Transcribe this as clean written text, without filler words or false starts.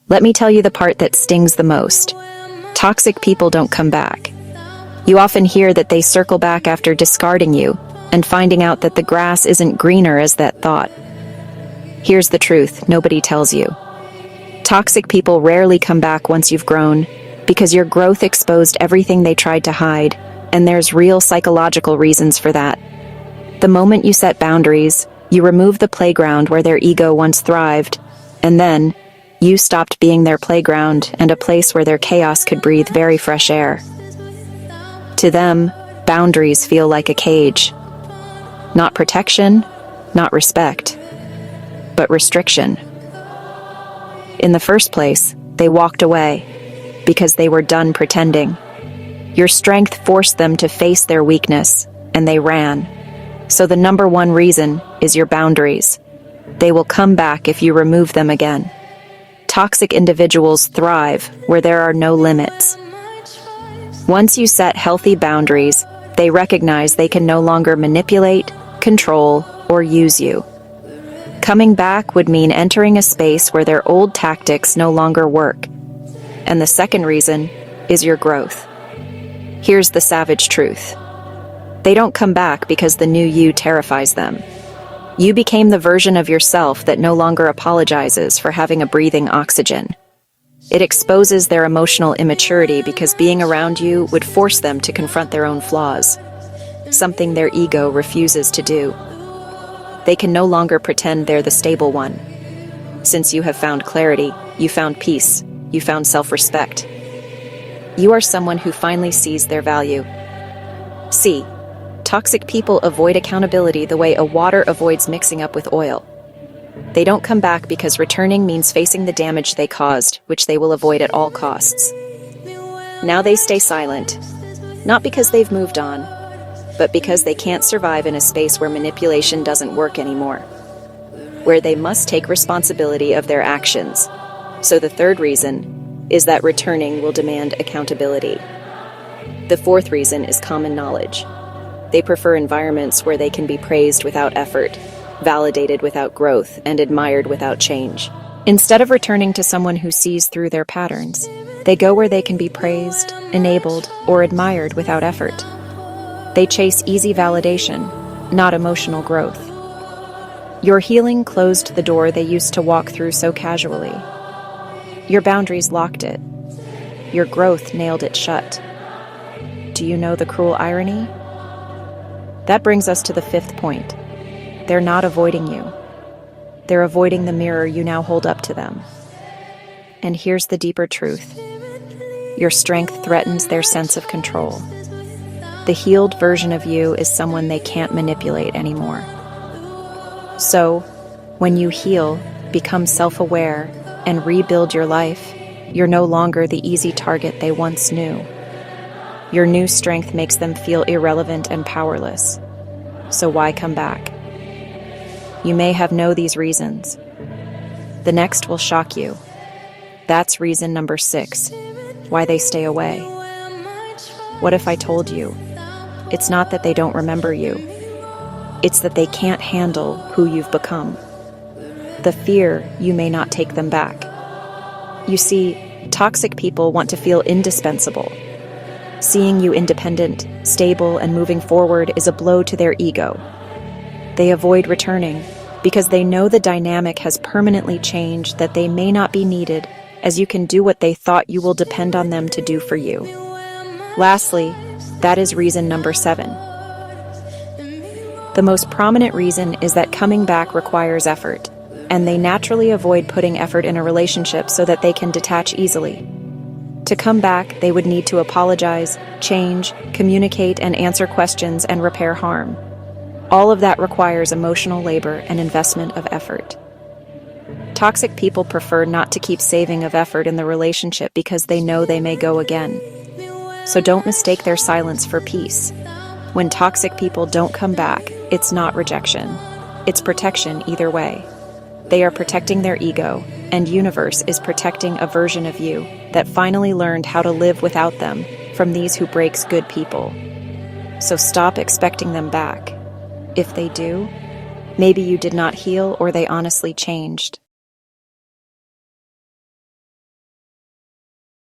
Let me tell you the part that stings the most. Toxic people don't come back. You often hear that they circle back after discarding you and finding out that the grass isn't greener as that thought. Here's the truth nobody tells you. Toxic people rarely come back once you've grown, because your growth exposed everything they tried to hide, and there's real psychological reasons for that. The moment you set boundaries, you remove the playground where their ego once thrived, and then you stopped being their playground and a place where their chaos could breathe very fresh air. To them, boundaries feel like a cage. Not protection, not respect, but restriction. In the first place, they walked away because they were done pretending. Your strength forced them to face their weakness, and they ran. So the number one reason is your boundaries. They will come back if you remove them again. Toxic individuals thrive where there are no limits. Once you set healthy boundaries, they recognize they can no longer manipulate, control, or use you. Coming back would mean entering a space where their old tactics no longer work. And the second reason is your growth. Here's the savage truth. They don't come back because the new you terrifies them. You became the version of yourself that no longer apologizes for having a breathing oxygen. It exposes their emotional immaturity because being around you would force them to confront their own flaws, something their ego refuses to do. They can no longer pretend they're the stable one. Since you have found clarity, you found peace, you found self-respect. You are someone who finally sees their value. See, toxic people avoid accountability the way a water avoids mixing up with oil. They don't come back because returning means facing the damage they caused, which they will avoid at all costs. Now they stay silent, not because they've moved on, but because they can't survive in a space where manipulation doesn't work anymore, where they must take responsibility of their actions. So the third reason is that returning will demand accountability. The fourth reason is common knowledge. They prefer environments where they can be praised without effort, validated without growth, and admired without change. Instead of returning to someone who sees through their patterns, they go where they can be praised, enabled, or admired without effort. They chase easy validation, not emotional growth. Your healing closed the door they used to walk through so casually. Your boundaries locked it. Your growth nailed it shut. Do you know the cruel irony? That brings us to the fifth point. They're not avoiding you. They're avoiding the mirror you now hold up to them. And here's the deeper truth. Your strength threatens their sense of control. The healed version of you is someone they can't manipulate anymore. So, when you heal, become self-aware, and rebuild your life, you're no longer the easy target they once knew. Your new strength makes them feel irrelevant and powerless. So why come back? You may have known these reasons. The next will shock you. That's reason number 6, why they stay away. What if I told you? It's not that they don't remember you. It's that they can't handle who you've become. The fear you may not take them back. You see, toxic people want to feel indispensable. Seeing you independent, stable, and moving forward is a blow to their ego. They avoid returning because they know the dynamic has permanently changed, that they may not be needed, as you can do what they thought you will depend on them to do for you. Lastly, that is reason number 7. The most prominent reason is that coming back requires effort, and they naturally avoid putting effort in a relationship so that they can detach easily. To come back, they would need to apologize, change, communicate, and answer questions and repair harm. All of that requires emotional labor and investment of effort. Toxic people prefer not to keep saving of effort in the relationship because they know they may go again. So don't mistake their silence for peace. When toxic people don't come back, it's not rejection. It's protection either way. They are protecting their ego, and universe is protecting a version of you that finally learned how to live without them from these who breaks good people. So stop expecting them back. If they do, maybe you did not heal or they honestly changed.